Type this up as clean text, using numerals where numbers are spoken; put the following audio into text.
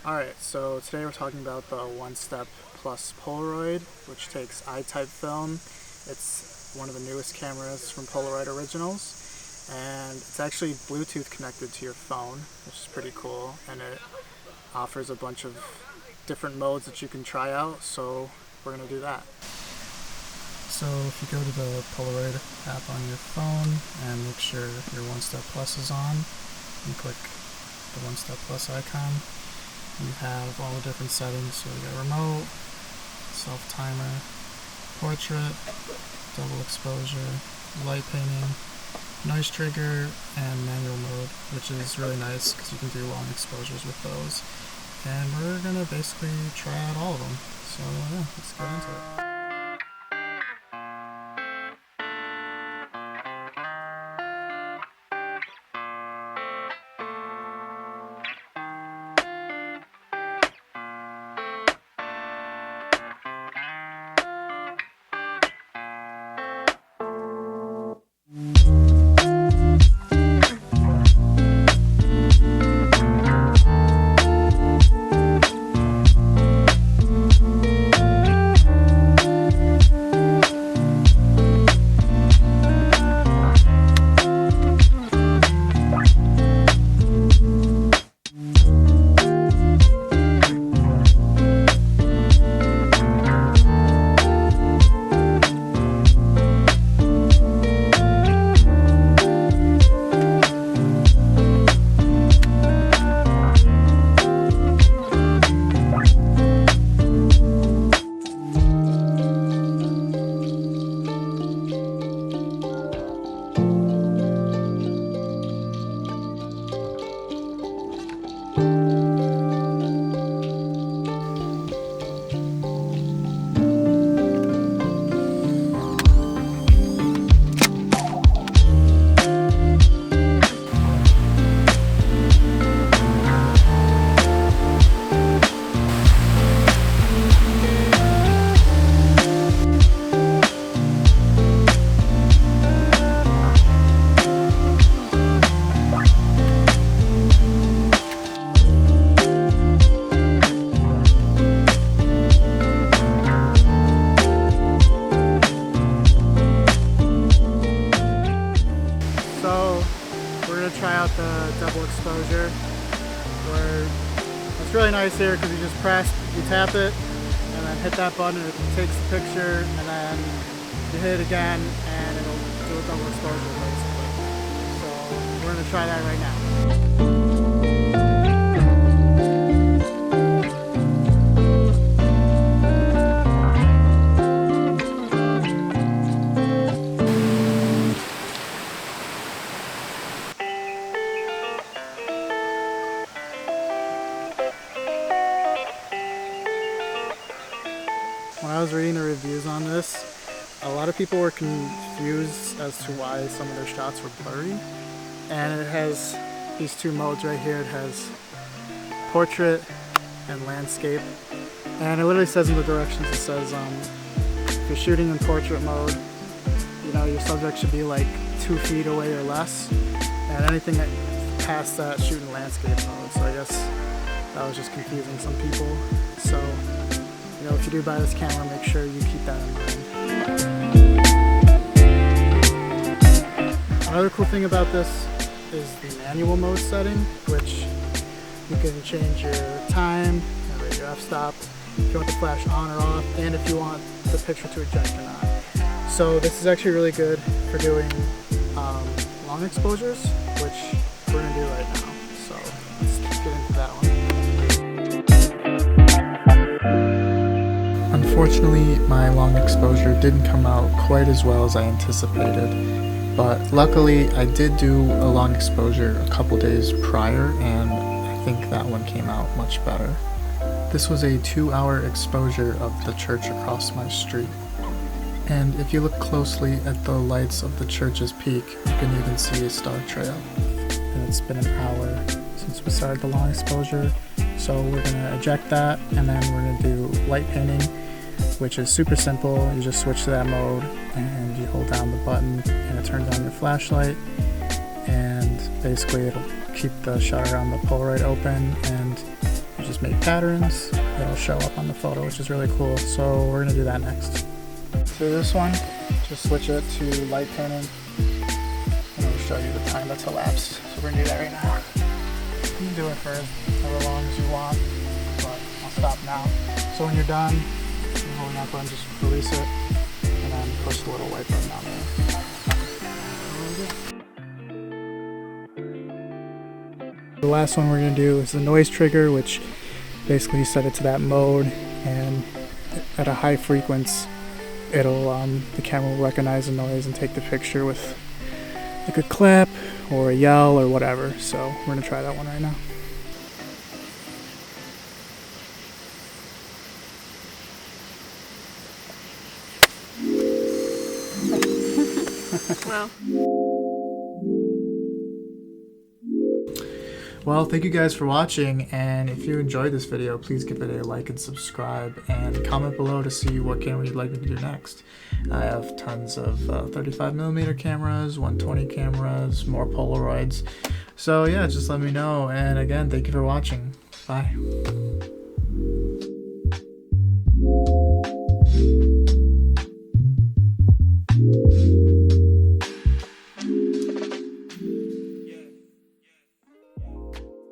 Alright, so today we're talking about the Onestep Plus Polaroid, which takes I-type film. It's one of the newest cameras from Polaroid Originals, and it's actually Bluetooth connected to your phone, which is pretty cool, and it offers a bunch of different modes that you can try out, so we're going to do that. So if you go to the Polaroid app on your phone and make sure your Onestep Plus is on, and click the Onestep Plus icon, you have all the different settings. So you got remote, self-timer, portrait, double exposure, light painting, noise trigger, and manual mode, which is really nice because you can do long exposures with those. And we're going to basically try out all of them. So yeah, let's get into it. Try out the double exposure, where it's really nice here because you just you tap it and then hit that button and it takes the picture, and then you hit it again and it'll do a double exposure basically. So we're going to try that right now. When I was reading the reviews on this, a lot of people were confused as to why some of their shots were blurry. And it has these two modes right here. It has portrait and landscape. And it literally says in the directions, it says if you're shooting in portrait mode, your subject should be like 2 feet away or less. And anything that past that, shoot in landscape mode. So I guess that was just confusing some people. So if you do buy this camera, make sure you keep that in mind. Another cool thing about this is the manual mode setting, which you can change your time, your f-stop, if you want the flash on or off, and if you want the picture to eject or not. So this is actually really good for doing long exposures, which we're going to do right now. So let's get into that one. Unfortunately, my long exposure didn't come out quite as well as I anticipated, but luckily I did do a long exposure a couple days prior, and I think that one came out much better. This was a 2-hour exposure of the church across my street, and if you look closely at the lights of the church's peak, you can even see a star trail. And it's been an hour since we started the long exposure, so we're going to eject that, and then we're going to do light painting, which is super simple. You just switch to that mode and you hold down the button and it turns on your flashlight, and basically it'll keep the shutter on the Polaroid open, and you just make patterns, it'll show up on the photo, which is really cool. So we're gonna do that next. So this one, just switch it to light painting, and it'll show you the time that's elapsed. So we're gonna do that right now. You can do it for however long as you want, but I'll stop now. So when you're done, you're holding that button, just release it, and then push the little white button down there. The last one we're going to do is the noise trigger, which basically you set it to that mode, and at a high frequency it'll the camera will recognize the noise and take the picture with like a clap or a yell or whatever. So we're going to try that one right now. Wow. Well, thank you guys for watching, and if you enjoyed this video, please give it a like and subscribe, and comment below to see what camera you'd like me to do next. I have tons of 35mm cameras, 120 cameras, more Polaroids. So yeah, just let me know, and again, thank you for watching. Bye.